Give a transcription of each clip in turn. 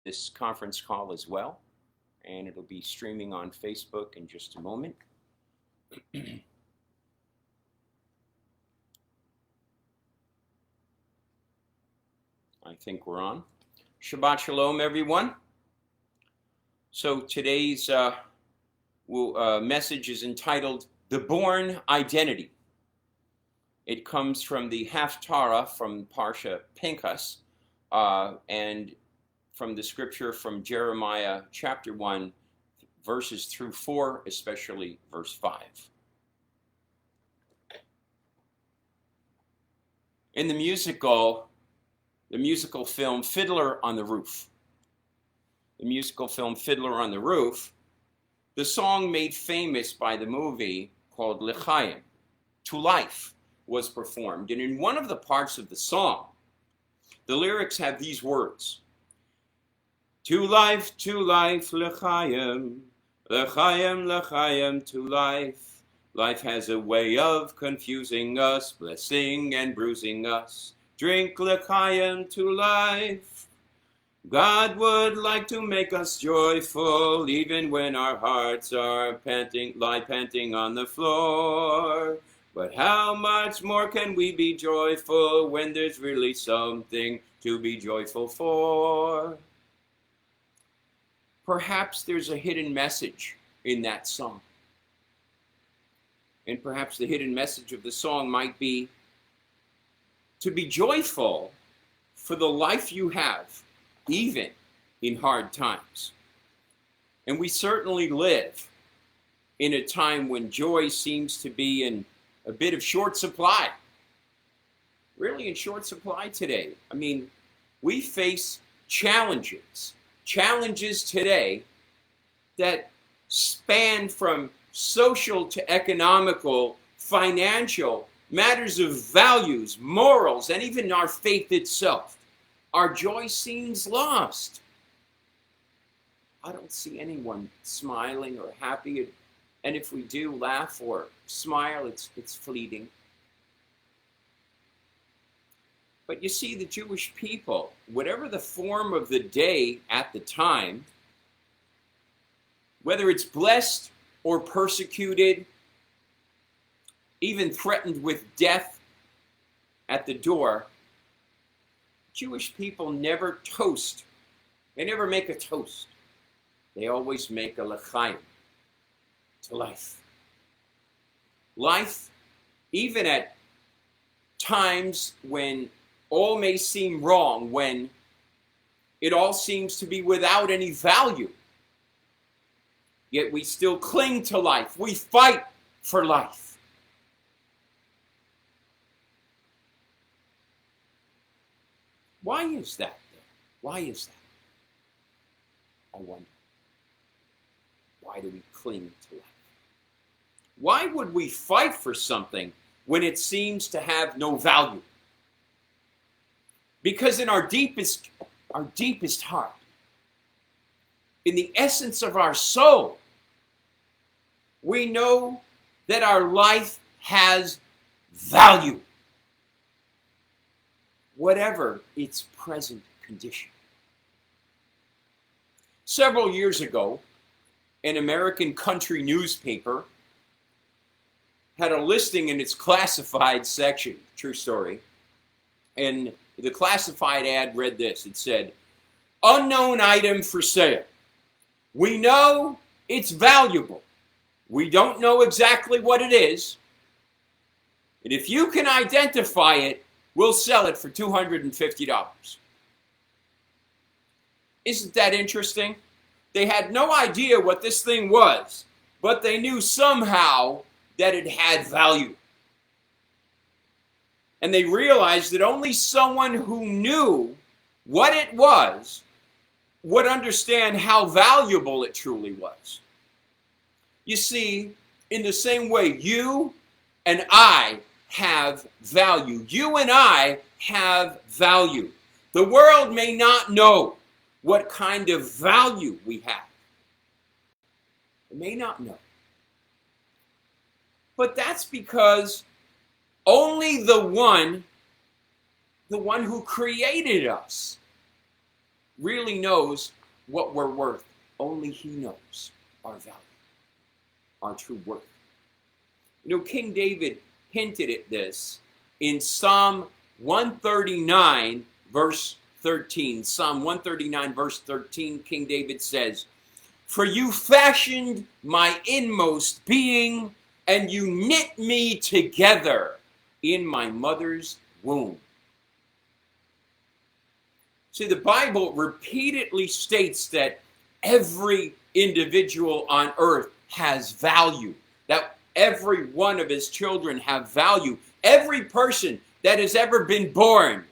this conference call as well, and it'll be streaming on Facebook in just a moment. I think we're on. Shabbat Shalom, everyone. So today's message is entitled The Born Identity. It comes from the Haftarah from Parsha Pinchas, and from the scripture from Jeremiah chapter 1, verses through 4, especially verse 5. In the musical film Fiddler on the Roof, the song made famous by the movie called L'chaim, To Life, was performed. And in one of the parts of the song, the lyrics have these words: to life, l'chaim, l'chaim, l'chaim, to life. Life has a way of confusing us, blessing and bruising us. Drink l'chaim to life. God would like to make us joyful, even when our hearts are lie panting on the floor. But how much more can we be joyful when there's really something to be joyful for? Perhaps there's a hidden message in that song. And perhaps the hidden message of the song might be to be joyful for the life you have, even in hard times. And we certainly live in a time when joy seems to be in a bit of short supply. Really in short supply today. I mean, we face challenges today that span from social to economical, financial, matters of values, morals, and even our faith itself. Our joy seems lost. I don't see anyone smiling or happy, and if we do laugh or smile, it's fleeting. But you see, the Jewish people, whatever the form of the day at the time, whether it's blessed or persecuted, even threatened with death at the door, Jewish people never toast. They never make a toast. They always make a l'chaim, to life. Life, even at times when all may seem wrong, when it all seems to be without any value, yet we still cling to life. We fight for life. Why is that then? Why is that? I wonder. Why do we cling to life? Why would we fight for something when it seems to have no value? Because in our deepest heart, in the essence of our soul, we know that our life has value, whatever its present condition. Several years ago, an American country newspaper had a listing in its classified section, true story, and the classified ad read this. It said, "Unknown item for sale. We know it's valuable. We don't know exactly what it is. And if you can identify it, we'll sell it for $250. Isn't that interesting? They had no idea what this thing was, but they knew somehow that it had value. And they realized that only someone who knew what it was would understand how valuable it truly was. You see, in the same way, you and I have value. You and I have value. The world may not know what kind of value we have. It may not know. But that's because only the one who created us really knows what we're worth. Only he knows our value, our true worth. You know, King David hinted at this in Psalm 139, verse 13. Psalm 139, verse 13, King David says, "For you fashioned my inmost being, and you knit me together in my mother's womb." See, the Bible repeatedly states that every individual on earth has value, that every one of his children have value. Every person that has ever been born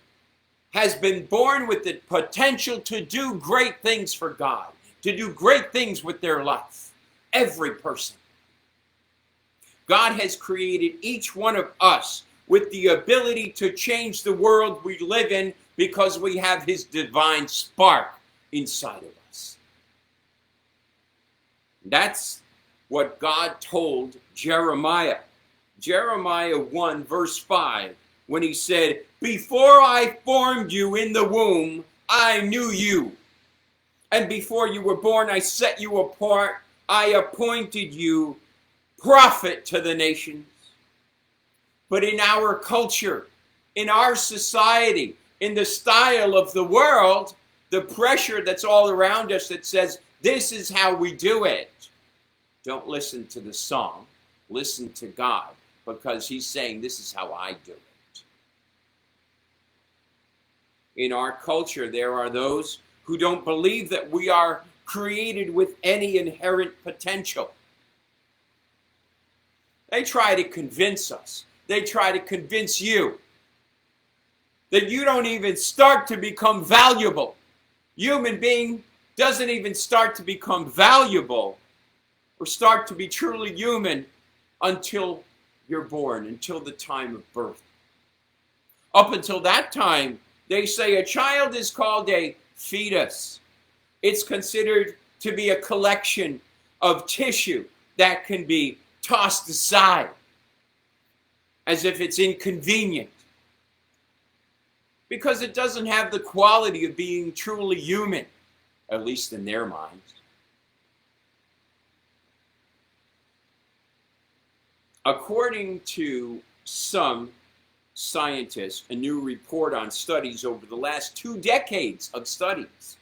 has been born with the potential to do great things for God, to do great things with their life. Every person. God has created each one of us with the ability to change the world we live in because we have his divine spark inside of us. That's what God told Jeremiah. Jeremiah 1, verse 5, when he said, "Before I formed you in the womb, I knew you. And before you were born, I set you apart. I appointed you prophet to the nations." But in our culture, in our society, in the style of the world, the pressure that's all around us that says, this is how we do it. Don't listen to the song. Listen to God, because he's saying, this is how I do it. In our culture, there are those who don't believe that we are created with any inherent potential. They try to convince us. They try to convince you that you don't even start to become valuable. Human being doesn't even start to become valuable or start to be truly human until you're born, until the time of birth. Up until that time, they say a child is called a fetus. It's considered to be a collection of tissue that can be tossed aside as if it's inconvenient, because it doesn't have the quality of being truly human, at least in their minds. According to some scientists, a new report on studies over the last 2 decades of studies,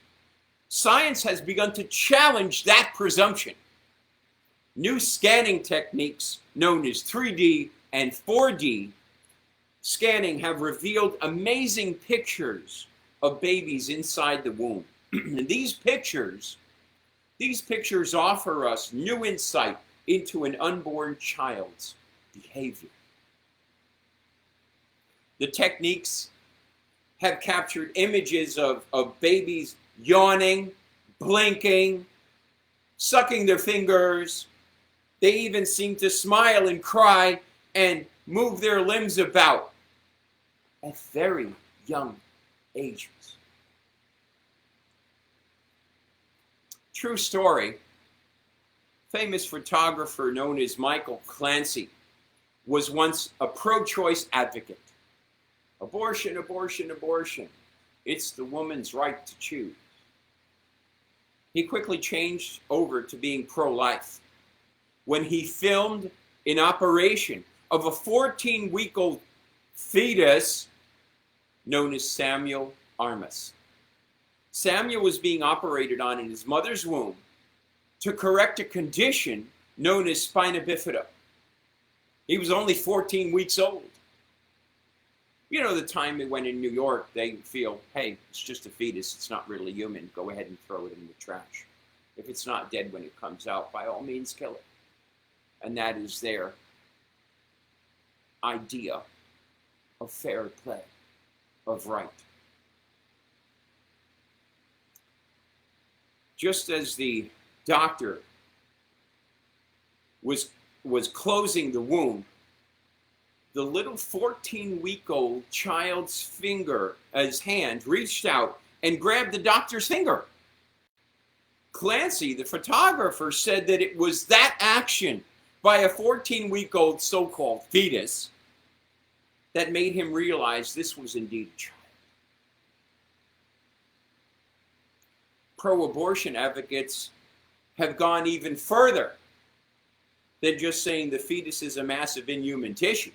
science has begun to challenge that presumption. New scanning techniques known as 3D and 4D scanning have revealed amazing pictures of babies inside the womb. And these pictures offer us new insight into an unborn child's behavior. The techniques have captured images of babies yawning, blinking, sucking their fingers. They even seem to smile and cry and move their limbs about at very young ages. True story. Famous photographer known as Michael Clancy was once a pro-choice advocate. Abortion, abortion, abortion. It's the woman's right to choose. He quickly changed over to being pro-life when he filmed an operation of a 14-week-old fetus known as Samuel Armas. Samuel was being operated on in his mother's womb to correct a condition known as spina bifida. He was only 14 weeks old. You know, the time they went in New York, they feel, hey, it's just a fetus, it's not really human, go ahead and throw it in the trash. If it's not dead when it comes out, by all means kill it. And that is their idea of fair play, of right. Just as the doctor was closing the womb, the little 14-week-old child's finger, his hand, reached out and grabbed the doctor's finger. Clancy, the photographer, said that it was that action by a 14-week-old so-called fetus that made him realize this was indeed a child. pro-abortion advocates have gone even further than just saying the fetus is a mass of inhuman tissue.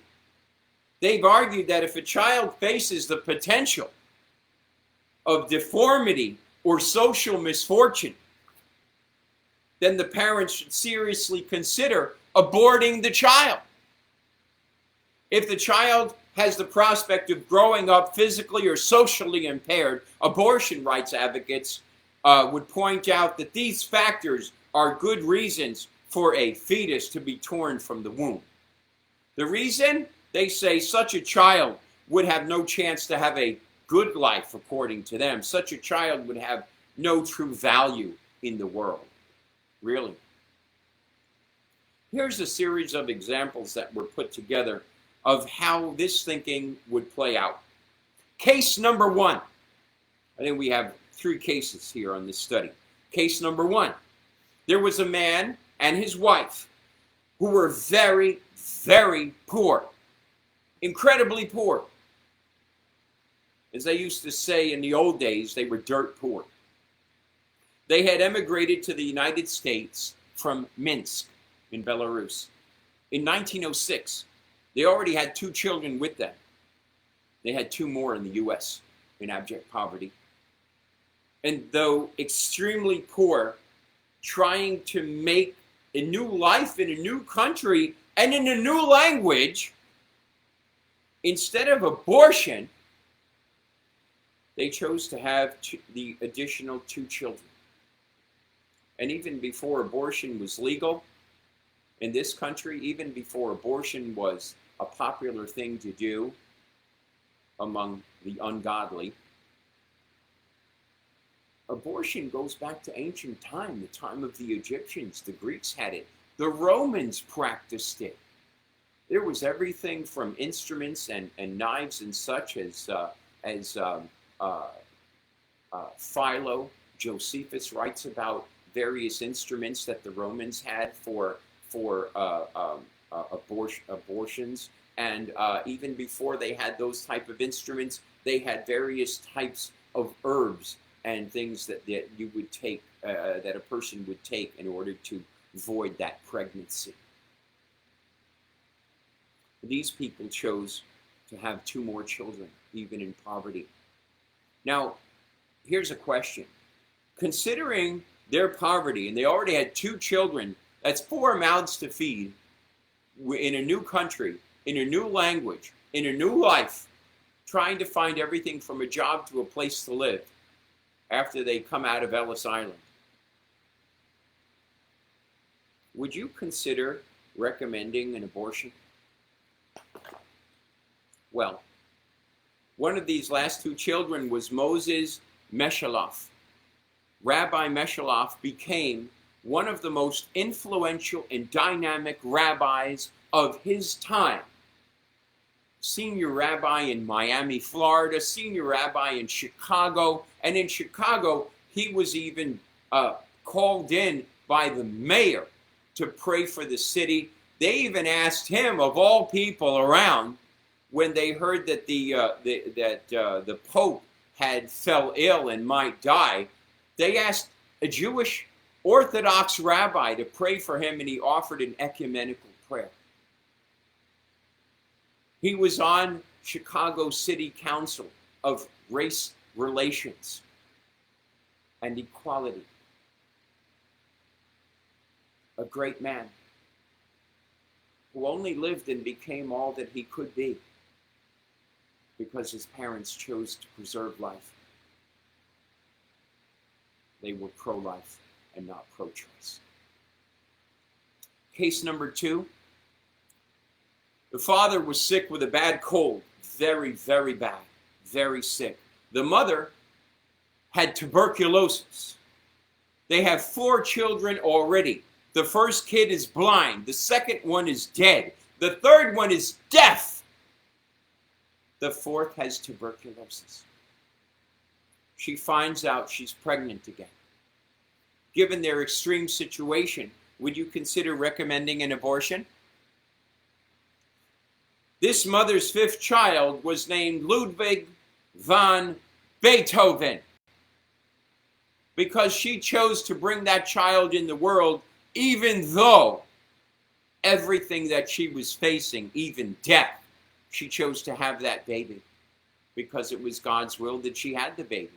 They've argued that if a child faces the potential of deformity or social misfortune, then the parents should seriously consider aborting the child. If the child has the prospect of growing up physically or socially impaired, abortion rights advocates would point out that these factors are good reasons for a fetus to be torn from the womb. The reason? They say such a child would have no chance to have a good life, according to them. Such a child would have no true value in the world. Really. Here's a series of examples that were put together of how this thinking would play out. Case number one. I think we have 3 cases here on this study. Case number 1. There was a man and his wife who were very, very poor. Incredibly poor. As they used to say in the old days, they were dirt poor. They had emigrated to the United States from Minsk in Belarus in 1906. They already had 2 children with them. They had 2 more in the U.S. in abject poverty. And though extremely poor, trying to make a new life in a new country and in a new language, instead of abortion, they chose to have the additional 2 children. And even before abortion was legal in this country, even before abortion was a popular thing to do among the ungodly, abortion goes back to ancient time, the time of the Egyptians. The Greeks had it. The Romans practiced it. There was everything from instruments and knives and such as Philo, Josephus writes about various instruments that the Romans had for abortions. And even before they had those type of instruments, they had various types of herbs and things that you would take, that a person would take in order to void that pregnancy. These people chose to have 2 more children, even in poverty. Now, here's a question. Considering their poverty, and they already had 2 children, that's 4 mouths to feed in a new country, in a new language, in a new life, trying to find everything from a job to a place to live after they come out of Ellis Island. Would you consider recommending an abortion? Well, one of these last 2 children was Moses Meshaloff. Rabbi Meshaloff became one of the most influential and dynamic rabbis of his time. Senior rabbi in Miami, Florida, senior rabbi in Chicago, and in Chicago, he was even called in by the mayor to pray for the city. They even asked him, of all people around, when they heard that the Pope had fell ill and might die, they asked a Jewish Orthodox rabbi to pray for him, and he offered an ecumenical prayer. He was on Chicago City Council of Race Relations and Equality. A great man who only lived and became all that he could be because his parents chose to preserve life. They were pro-life and not pro-choice. Case number 2. The father was sick with a bad cold. Very, very bad. Very sick. The mother had tuberculosis. They have 4 children already. The first kid is blind. The second one is dead. The third one is deaf. The 4th has tuberculosis. She finds out she's pregnant again. Given their extreme situation, would you consider recommending an abortion? This mother's 5th child was named Ludwig van Beethoven. because she chose to bring that child in the world, even though everything that she was facing, even death, she chose to have that baby because it was God's will that she had the baby.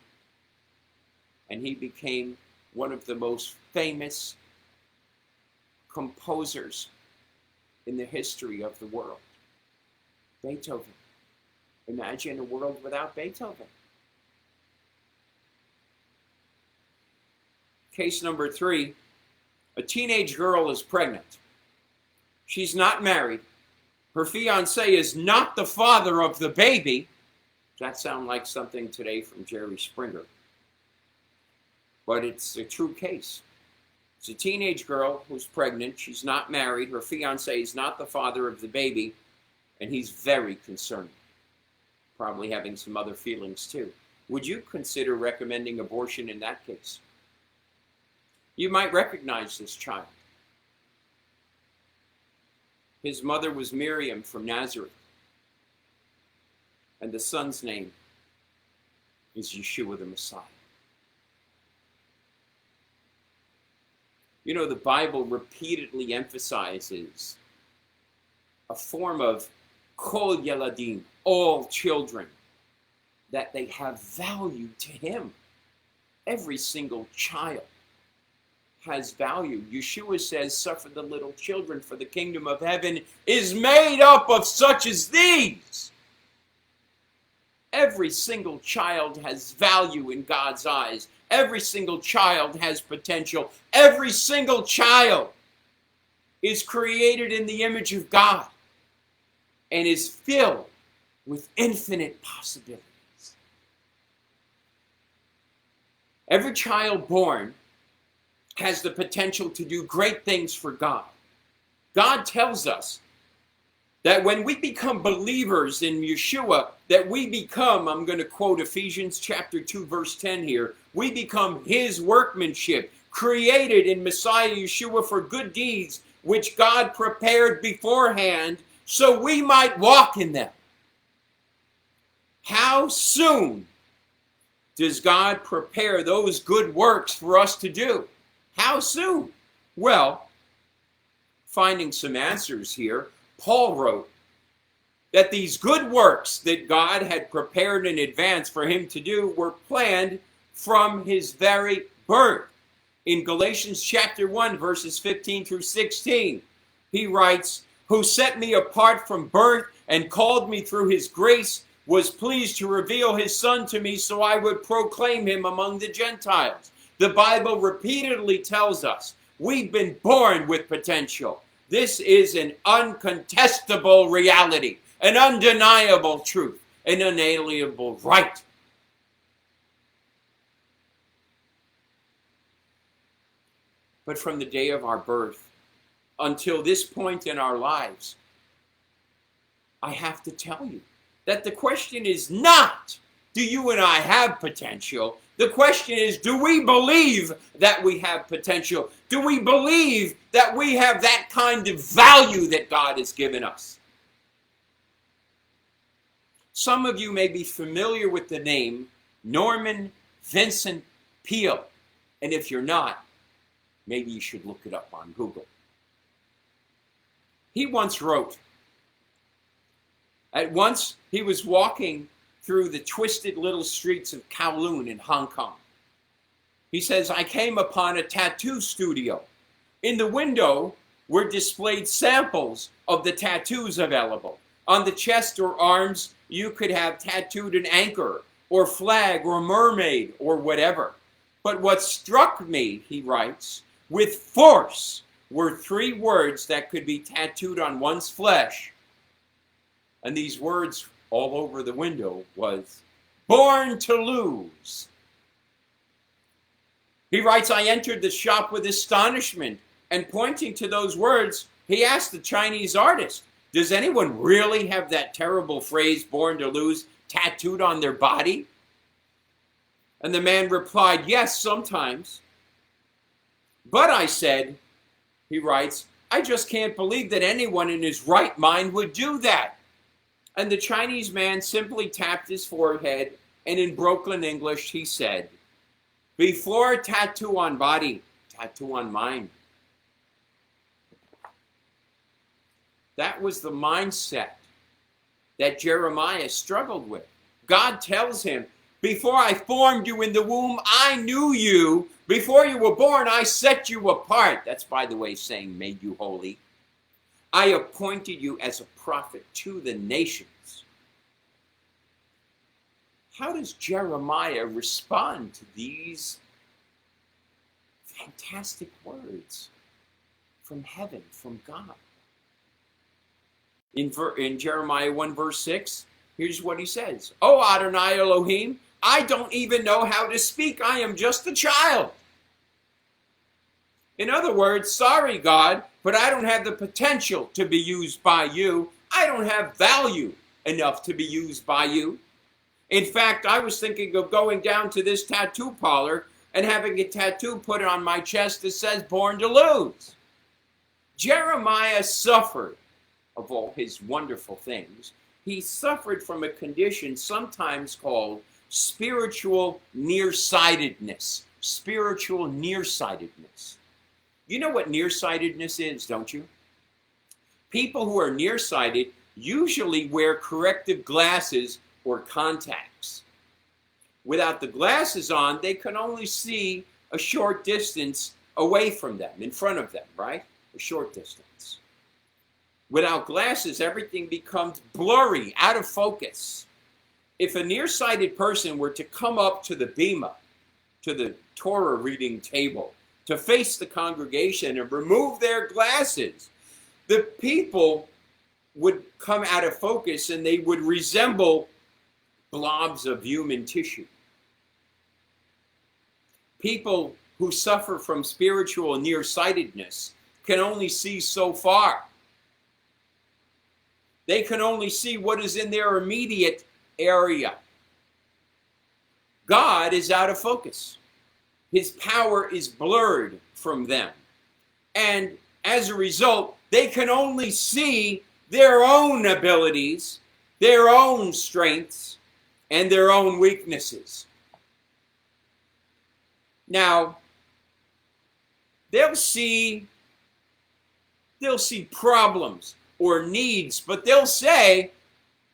And he became one of the most famous composers in the history of the world. Beethoven. Imagine a world without Beethoven. Case number 3, a teenage girl is pregnant. She's not married. Her fiancé is not the father of the baby. Does that sound like something today from Jerry Springer? But it's a true case. It's a teenage girl who's pregnant. She's not married. Her fiancé is not the father of the baby, and he's very concerned. Probably having some other feelings too. Would you consider recommending abortion in that case? You might recognize this child. His mother was Miriam from Nazareth, and the son's name is Yeshua the Messiah. You know, the Bible repeatedly emphasizes a form of kol yeladim, all children, that they have value to him. Every single child has value. Yeshua says, suffer the little children, for the kingdom of heaven is made up of such as these. Every single child has value in God's eyes. Every single child has potential. Every single child is created in the image of God and is filled with infinite possibilities. Every child born has the potential to do great things for God. God tells us that when we become believers in Yeshua, that we become, I'm going to quote Ephesians chapter 2, verse 10 here, we become his workmanship, created in Messiah Yeshua for good deeds, which God prepared beforehand so we might walk in them. How soon does God prepare those good works for us to do? How soon? Well, finding some answers here, Paul wrote that these good works that God had prepared in advance for him to do were planned from his very birth. In Galatians chapter 1, verses 15 through 16, he writes, who set me apart from birth and called me through his grace, was pleased to reveal his son to me so I would proclaim him among the Gentiles. The Bible repeatedly tells us we've been born with potential. This is an uncontestable reality, an undeniable truth, an unalienable right. But from the day of our birth until this point in our lives, I have to tell you that the question is not, do you and I have potential? The question is, do we believe that we have potential? Do we believe that we have that kind of value that God has given us? Some of you may be familiar with the name Norman Vincent Peale. And if you're not, maybe you should look it up on Google. He once wrote, at once he was walking through the twisted little streets of Kowloon in Hong Kong. He says, I came upon a tattoo studio. In the window were displayed samples of the tattoos available. On the chest or arms, you could have tattooed an anchor or flag or mermaid or whatever. But what struck me, he writes, with force were 3 words that could be tattooed on one's flesh. And these words all over the window was, born to lose. He writes, I entered the shop with astonishment, and pointing to those words, he asked the Chinese artist, does anyone really have that terrible phrase, born to lose, tattooed on their body? And the man replied, yes, sometimes. But I said, he writes, I just can't believe that anyone in his right mind would do that. And the Chinese man simply tapped his forehead, and in broken English he said, Before tattoo on body, tattoo on mind. That was the mindset that Jeremiah struggled with. God tells him, before I formed you in the womb, I knew you. Before you were born, I set you apart. That's, by the way, saying made you holy. I appointed you as a prophet to the nations. How does Jeremiah respond to these fantastic words from heaven, from God? In Jeremiah 1 verse 6, here's what he says. Oh, Adonai Elohim, I don't even know how to speak. I am just a child. In other words, sorry, God, but I don't have the potential to be used by you. I don't have value enough to be used by you. In fact, I was thinking of going down to this tattoo parlor and having a tattoo put on my chest that says born to lose. Jeremiah suffered. Of all his wonderful things, he suffered from a condition sometimes called spiritual nearsightedness. Spiritual nearsightedness. You know what nearsightedness is, don't you? People who are nearsighted usually wear corrective glasses or contacts. Without the glasses on, they can only see a short distance away from them, in front of them, right? A short distance. Without glasses, everything becomes blurry, out of focus. If a nearsighted person were to come up to the bima, to the Torah reading table, to face the congregation and remove their glasses, the people would come out of focus and they would resemble blobs of human tissue. People who suffer from spiritual nearsightedness can only see so far. They can only see what is in their immediate area. God is out of focus. His power is blurred from them. And as a result, they can only see their own abilities, their own strengths, and their own weaknesses. Now, they'll see problems or needs, but they'll say,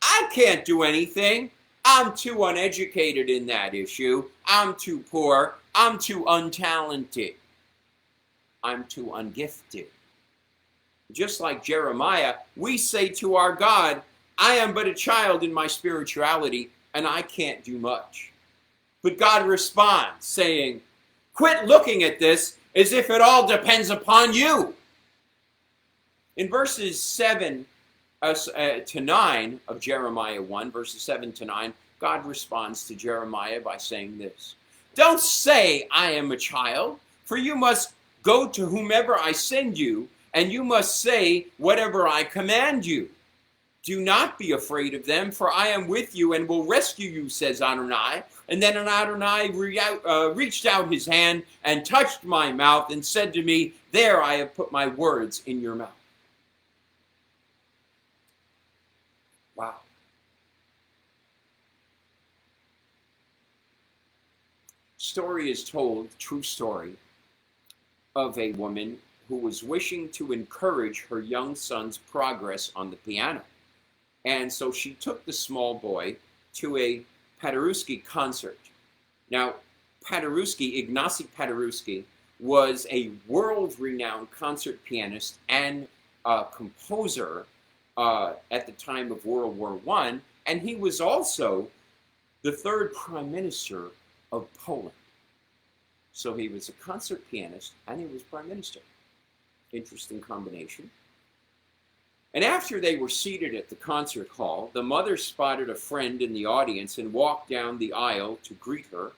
I can't do anything. I'm too uneducated in that issue. I'm too poor. I'm too untalented. I'm too ungifted. Just like Jeremiah, we say to our God, I am but a child in my spirituality, and I can't do much. But God responds, saying, quit looking at this as if it all depends upon you. In verses 7 to 9 of Jeremiah 1, verses 7 to 9, God responds to Jeremiah by saying this. Don't say, I am a child, for you must go to whomever I send you, and you must say whatever I command you. Do not be afraid of them, for I am with you and will rescue you, says Adonai. And then Adonai reached out his hand and touched my mouth and said to me, there I have put my words in your mouth. Wow. Story is told, true story, of a woman who was wishing to encourage her young son's progress on the piano. And so she took the small boy to a Paderewski concert. Now, Ignacy Paderewski, was a world-renowned concert pianist and composer at the time of World War I, and he was also the third prime minister of Poland. So he was a concert pianist and he was prime minister. Interesting combination. And after they were seated at the concert hall, the mother spotted a friend in the audience and walked down the aisle to greet her.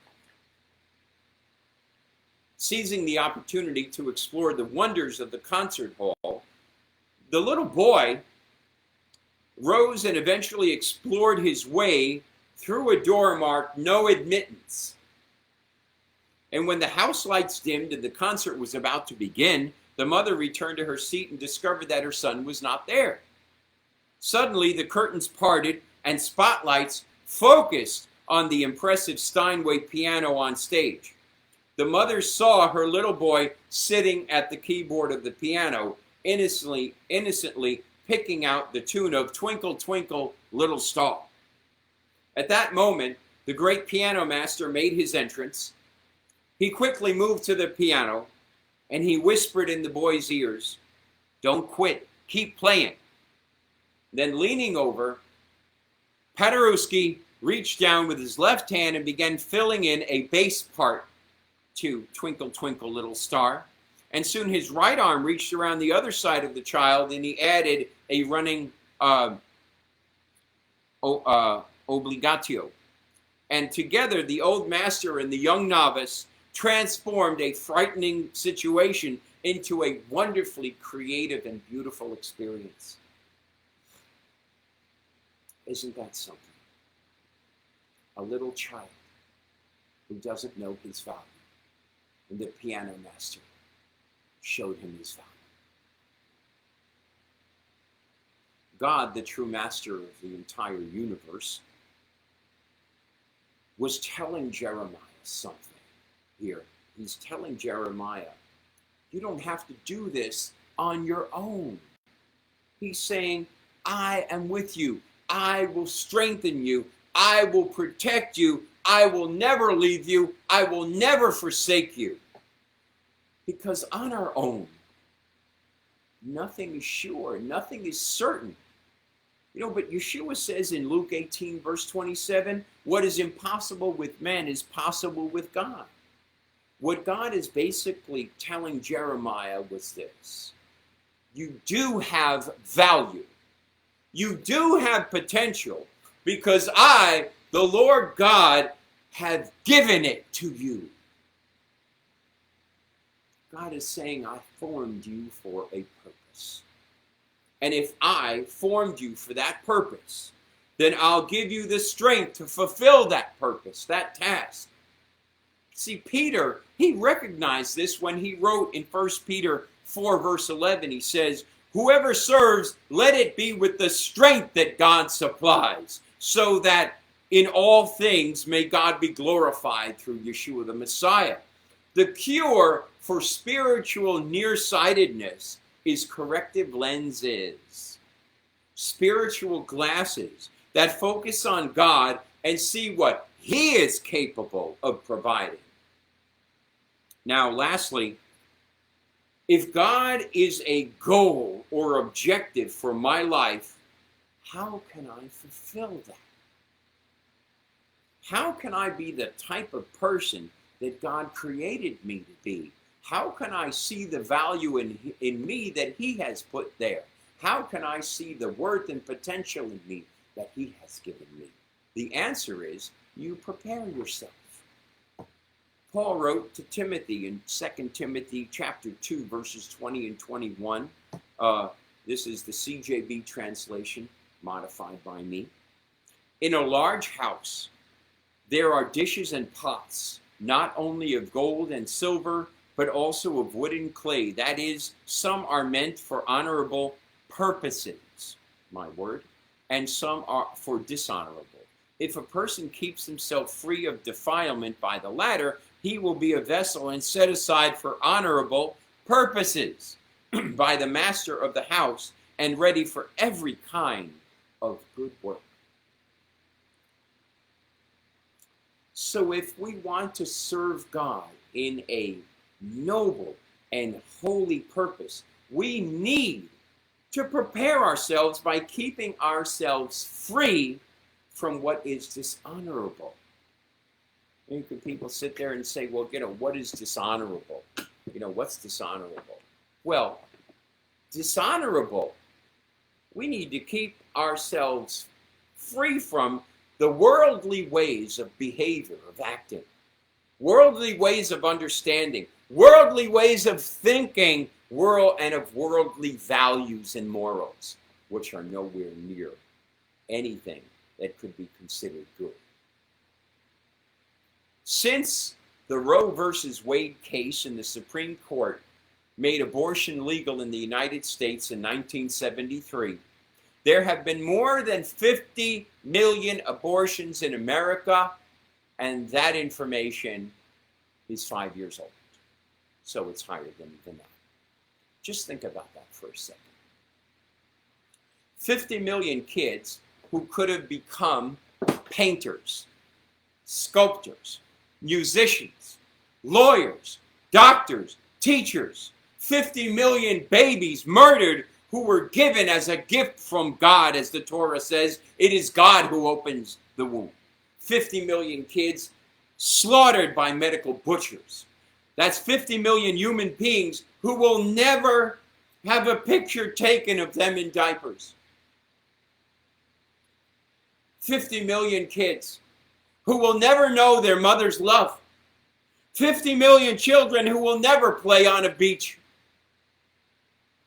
Seizing the opportunity to explore the wonders of the concert hall, the little boy rose and eventually explored his way through a door marked "No Admittance." And when the house lights dimmed and the concert was about to begin, the mother returned to her seat and discovered that her son was not there. Suddenly, the curtains parted and spotlights focused on the impressive Steinway piano on stage. The mother saw her little boy sitting at the keyboard of the piano, innocently picking out the tune of Twinkle, Twinkle, Little Star. At that moment, the great piano master made his entrance. He quickly moved to the piano, and he whispered in the boy's ears, "Don't quit, keep playing." Then leaning over, Paderewski reached down with his left hand and began filling in a bass part to Twinkle, Twinkle, Little Star. And soon his right arm reached around the other side of the child, and he added a running obligatio. And together, the old master and the young novice transformed a frightening situation into a wonderfully creative and beautiful experience. Isn't that something? A little child who doesn't know his value, and the piano master showed him his value. God, the true master of the entire universe, was telling Jeremiah something here. He's telling Jeremiah, you don't have to do this on your own. He's saying, I am with you. I will strengthen you. I will protect you. I will never leave you. I will never forsake you. Because on our own, nothing is sure. Nothing is certain. But Yeshua says in Luke 18, verse 27, what is impossible with man is possible with God. What God is basically telling Jeremiah was this: you do have value. You do have potential, because I, the Lord God, have given it to you. God is saying, I formed you for a purpose. And if I formed you for that purpose, then I'll give you the strength to fulfill that purpose, that task. See, Peter, he recognized this when he wrote in 1 Peter 4, verse 11. He says, whoever serves, let it be with the strength that God supplies, so that in all things may God be glorified through Yeshua the Messiah. The cure for spiritual nearsightedness is corrective lenses, spiritual glasses that focus on God and see what He is capable of providing. Now, lastly, if God is a goal or objective for my life, how can I fulfill that? How can I be the type of person that God created me to be? How can I see the value in me that He has put there? How can I see the worth and potential in me that He has given me? The answer is, you prepare yourself. Paul wrote to Timothy in 2 Timothy chapter 2, verses 20 and 21. This is the CJB translation, modified by me. In a large house, there are dishes and pots, not only of gold and silver, but also of wood and clay. That is, some are meant for honorable purposes, my word, and some are for dishonorable. If a person keeps himself free of defilement by the latter, he will be a vessel and set aside for honorable purposes by the master of the house, and ready for every kind of good work. So if we want to serve God in a noble and holy purpose, we need to prepare ourselves by keeping ourselves free from what is dishonorable. And people sit there and say, well, what is dishonorable? What's dishonorable? Well, dishonorable, we need to keep ourselves free from the worldly ways of behavior, of acting, worldly ways of understanding, worldly ways of thinking, and of worldly values and morals, which are nowhere near anything that could be considered good. Since the Roe versus Wade case in the Supreme Court made abortion legal in the United States in 1973, there have been more than 50 million abortions in America, and that information is 5 years old. So it's higher than that. Just think about that for a second. 50 million kids who could have become painters, sculptors, musicians, lawyers, doctors, teachers. 50 million babies murdered who were given as a gift from God, as the Torah says. It is God who opens the womb. 50 million kids slaughtered by medical butchers. That's 50 million human beings who will never have a picture taken of them in diapers. 50 million kids who will never know their mother's love. 50 million children who will never play on a beach,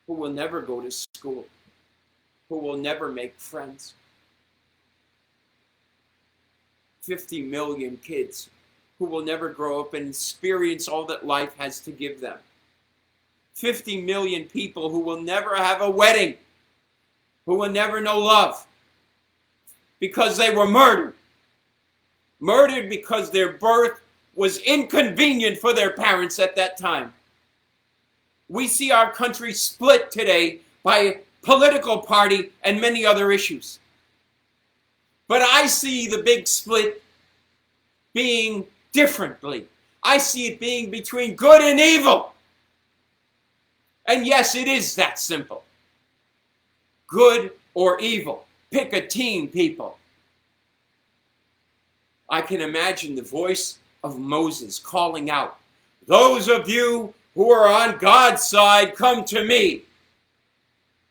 who will never go to school, who will never make friends. 50 million kids who will never grow up and experience all that life has to give them. 50 million people who will never have a wedding, who will never know love, because they were murdered. Murdered because their birth was inconvenient for their parents at that time. We see our country split today by political party and many other issues. But I see the big split being differently. I see it being between good and evil. And yes, it is that simple. Good or evil. Pick a team, people. I can imagine the voice of Moses calling out, "Those of you who are on God's side, come to me."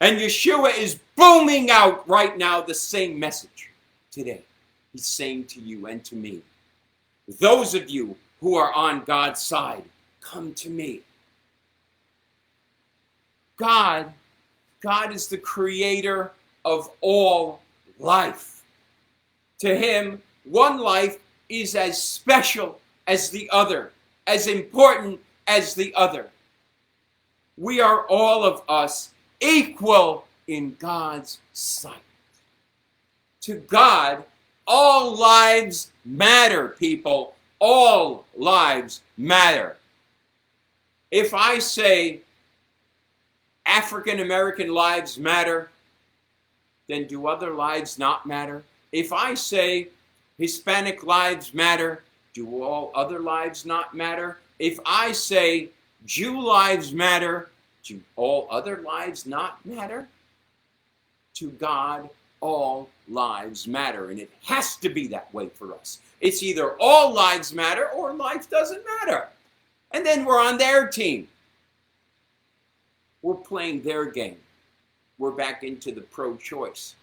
And Yeshua is booming out right now the same message today. He's saying to you and to me, those of you who are on God's side, come to me. God is the creator of all life. To him, one life is as special as the other, as important as the other. We are, all of us, equal in God's sight. To God, all lives matter, people. All lives matter. If I say African American lives matter, then do other lives not matter? If I say Hispanic lives matter, do all other lives not matter? If I say Jew lives matter, do all other lives not matter? To God, all lives matter, and it has to be that way for us. It's either all lives matter or life doesn't matter. And then we're on their team. We're playing their game. We're back into the pro-choice.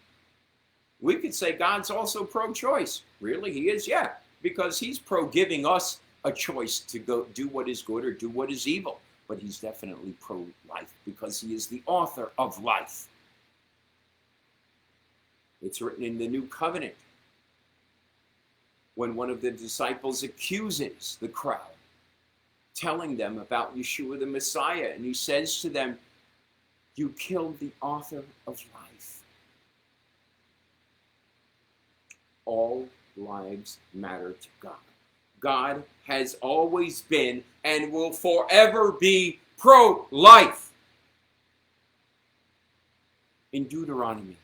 We could say God's also pro-choice. Really, he is? Yeah, because he's pro-giving us a choice to go do what is good or do what is evil. But he's definitely pro-life because he is the author of life. It's written in the New Covenant when one of the disciples accuses the crowd, telling them about Yeshua the Messiah, and he says to them, "You killed the author of life." All lives matter to God. God has always been and will forever be pro-life. In Deuteronomy,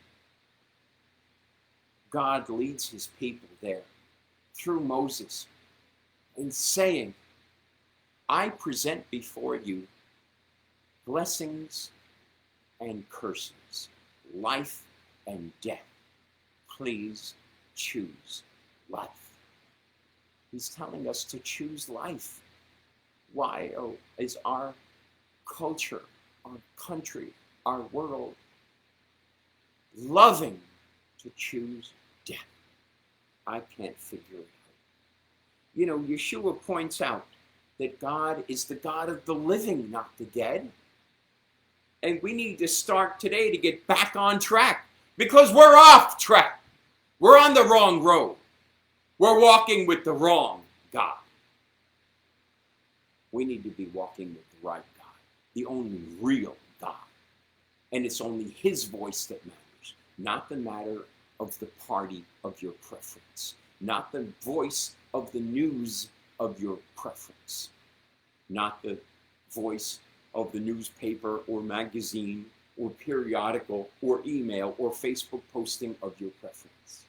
God leads his people there through Moses in saying, "I present before you blessings and curses, life and death. Please choose life." He's telling us to choose life. Why is our culture, our country, our world loving to choose death? I can't figure it out. You know, Yeshua points out that God is the God of the living, not the dead. And we need to start today to get back on track because we're off track. We're on the wrong road. We're walking with the wrong God. We need to be walking with the right God, the only real God. And it's only his voice that matters, not the matter of the party of your preference, not the voice of the news of your preference, not the voice of the newspaper or magazine or periodical or email or Facebook posting of your preference.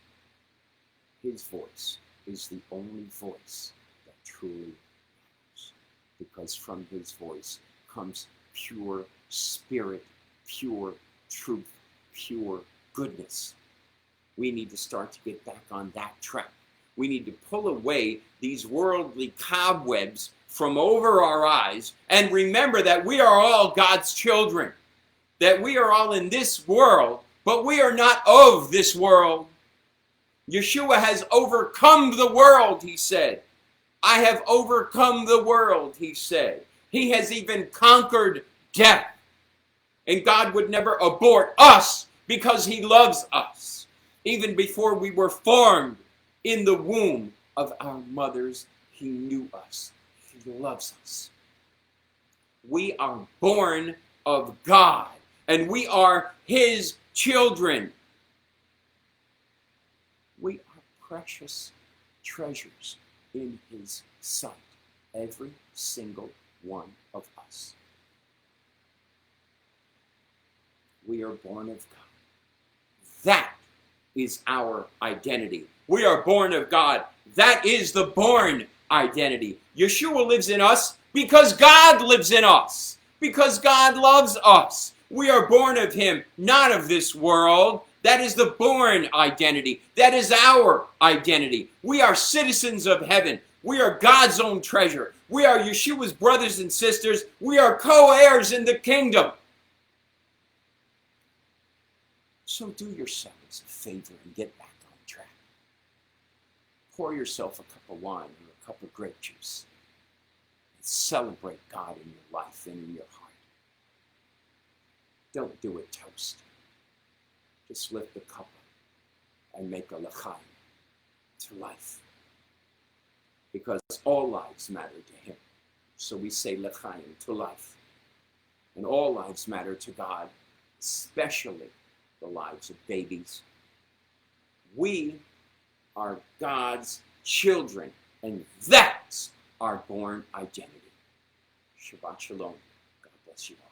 His voice is the only voice that truly matters, because from his voice comes pure spirit, pure truth, pure goodness. We need to start to get back on that track. We need to pull away these worldly cobwebs from over our eyes and remember that we are all God's children, that we are all in this world, but we are not of this world. Yeshua has overcome the world, he said. I have overcome the world, he said. He has even conquered death. And God would never abort us because he loves us. Even before we were formed in the womb of our mothers, he knew us. He loves us. We are born of God, and we are his children. We are precious treasures in his sight, every single one of us. We are born of God. That is our identity. We are born of God. That is the born identity. Yeshua lives in us because God lives in us, because God loves us. We are born of him, not of this world. That is the born identity. That is our identity. We are citizens of heaven. We are God's own treasure. We are Yeshua's brothers and sisters. We are co-heirs in the kingdom. So do yourselves a favor and get back on track. Pour yourself a cup of wine or a cup of grape juice and celebrate God in your life and in your heart. Don't do a toast. Just lift the cup up and make a l'chaim to life. Because all lives matter to him. So we say l'chaim to life. And all lives matter to God, especially the lives of babies. We are God's children, and that's our born identity. Shabbat shalom. God bless you all.